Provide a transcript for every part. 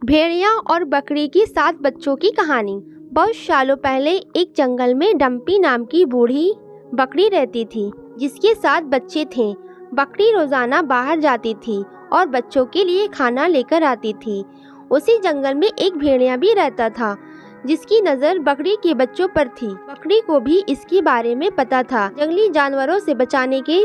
भेड़िया और बकरी की 7 बच्चों की कहानी। बहुत सालों पहले एक जंगल में डम्पी नाम की बूढ़ी बकरी रहती थी, जिसके 7 बच्चे थे। बकरी रोजाना बाहर जाती थी और बच्चों के लिए खाना लेकर आती थी। उसी जंगल में एक भेड़िया भी रहता था, जिसकी नज़र बकरी के बच्चों पर थी। बकरी को भी इसके बारे में पता था। जंगली जानवरों से बचाने के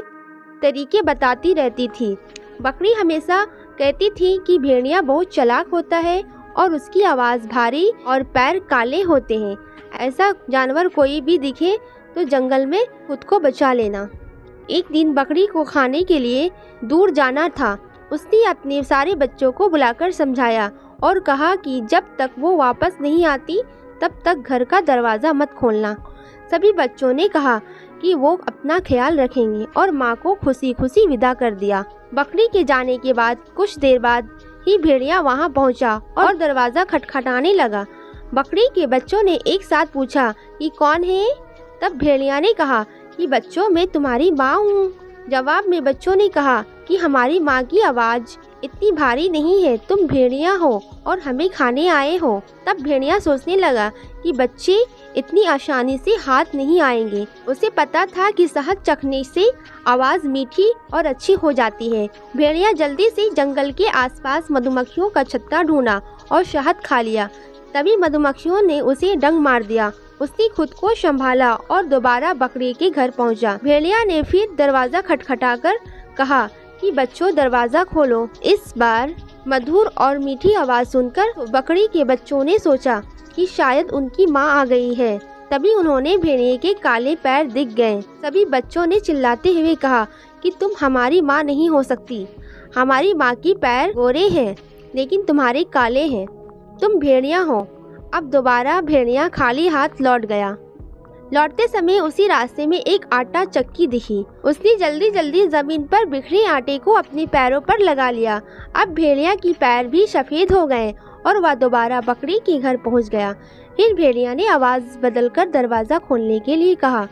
तरीके बताती रहती थी। बकरी हमेशा कहती थी कि भेड़िया बहुत चालाक होता है और उसकी आवाज़ भारी और पैर काले होते हैं। ऐसा जानवर कोई भी दिखे तो जंगल में खुद को बचा लेना। एक दिन बकरी को खाने के लिए दूर जाना था। उसने अपने सारे बच्चों को बुलाकर समझाया और कहा कि जब तक वो वापस नहीं आती तब तक घर का दरवाज़ा मत खोलना। सभी बच्चों ने कहा कि वो अपना ख्याल रखेंगे और माँ को खुशी खुशी विदा कर दिया। बकरी के जाने के बाद कुछ देर बाद ही भेड़िया वहाँ पहुँचा और दरवाज़ा खटखटाने लगा। बकरी के बच्चों ने एक साथ पूछा कि कौन है। तब भेड़िया ने कहा कि बच्चों, मैं तुम्हारी माँ हूँ। जवाब में बच्चों ने कहा कि हमारी माँ की आवाज़ इतनी भारी नहीं है, तुम भेड़िया हो और हमें खाने आए हो। तब भेड़िया सोचने लगा कि बच्चे इतनी आसानी से हाथ नहीं आएंगे। उसे पता था कि शहद चखने से आवाज़ मीठी और अच्छी हो जाती है। भेड़िया जल्दी से जंगल के आसपास मधुमक्खियों का छत्ता ढूंढा और शहद खा लिया। तभी मधुमक्खियों ने उसे डंक मार दिया। उसने खुद को संभाला और दोबारा बकरी के घर पहुंचा। भेड़िया ने फिर दरवाज़ा खटखटाकर कहा कि बच्चों, दरवाज़ा खोलो। इस बार मधुर और मीठी आवाज़ सुनकर बकरी के बच्चों ने सोचा कि शायद उनकी माँ आ गई है। तभी उन्होंने भेड़िए के काले पैर दिख गए। सभी बच्चों ने चिल्लाते हुए कहा कि तुम हमारी माँ नहीं हो सकती। हमारी माँ की पैर गोरे हैं लेकिन तुम्हारे काले हैं। तुम भेड़िया हो। अब दोबारा भेड़िया खाली हाथ लौट गया। लौटते समय उसी रास्ते में एक आटा चक्की दिखी। उसने जल्दी जल्दी जमीन पर बिखरे आटे को अपने पैरों पर लगा लिया। अब भेड़िया की पैर भी सफ़ेद हो गए और वह दोबारा बकरी के घर पहुंच गया। फिर भेड़िया ने आवाज़ बदलकर दरवाज़ा खोलने के लिए कहा।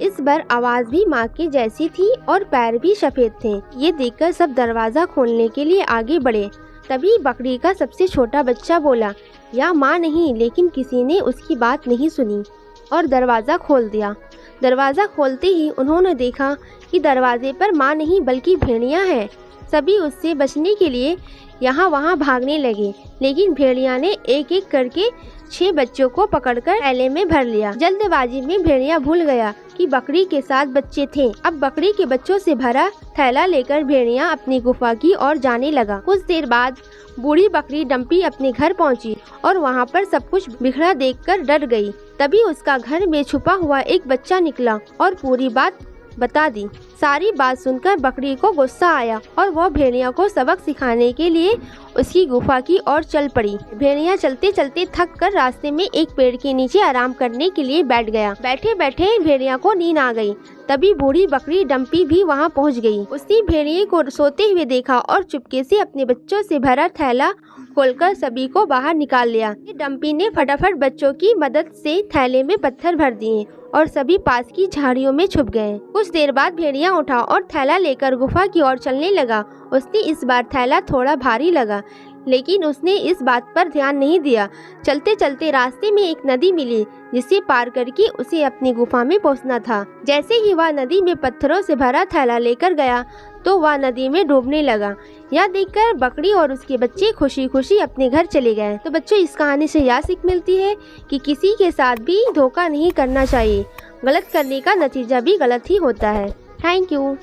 इस बार आवाज़ भी माँ के जैसी थी और पैर भी सफ़ेद थे। ये देखकर सब दरवाज़ा खोलने के लिए आगे बढ़े। तभी बकरी का सबसे छोटा बच्चा बोला, या माँ नहीं, लेकिन किसी ने उसकी बात नहीं सुनी और दरवाज़ा खोल दिया। दरवाज़ा खोलते ही उन्होंने देखा कि दरवाजे पर माँ नहीं बल्कि भेड़िया है। सभी उससे बचने के लिए यहाँ वहाँ भागने लगे, लेकिन भेड़िया ने एक एक करके 6 बच्चों को पकड़कर थैले में भर लिया। जल्दबाजी में भेड़िया भूल गया कि बकरी के 7 बच्चे थे। अब बकरी के बच्चों से भरा थैला लेकर भेड़िया अपनी गुफा की ओर जाने लगा। कुछ देर बाद बूढ़ी बकरी डम्पी अपने घर पहुंची और वहां पर सब कुछ बिखरा देखकर डर गई। तभी उसका घर में छुपा हुआ एक बच्चा निकला और पूरी बात बता दी। सारी बात सुनकर बकरी को गुस्सा आया और वह भेड़िया को सबक सिखाने के लिए उसकी गुफा की ओर चल पड़ी। भेड़िया चलते चलते थक कर रास्ते में एक पेड़ के नीचे आराम करने के लिए बैठ गया। बैठे बैठे भेड़िया को नींद आ गई। तभी बूढ़ी बकरी डम्पी भी वहां पहुंच गई। उसने भेड़िए को सोते हुए देखा और चुपके से अपने बच्चों से भरा थैला खोलकर सभी को बाहर निकाल लिया। डम्पी ने फटाफट बच्चों की मदद से थैले में पत्थर भर दिए और सभी पास की झाड़ियों में छुप गए। कुछ देर बाद भेड़िया उठा और थैला लेकर गुफा की ओर चलने लगा। उसने इस बार थैला थोड़ा भारी लगा, लेकिन उसने इस बात पर ध्यान नहीं दिया। चलते चलते रास्ते में एक नदी मिली, जिसे पार करके उसे अपनी गुफा में पहुंचना था। जैसे ही वह नदी में पत्थरों से भरा थैला लेकर गया तो वह नदी में डूबने लगा। यह देखकर बकरी और उसके बच्चे खुशी खुशी अपने घर चले गए। तो बच्चों, इस कहानी से यह सीख मिलती है कि किसी के साथ भी धोखा नहीं करना चाहिए। गलत करने का नतीजा भी गलत ही होता है। Thank you.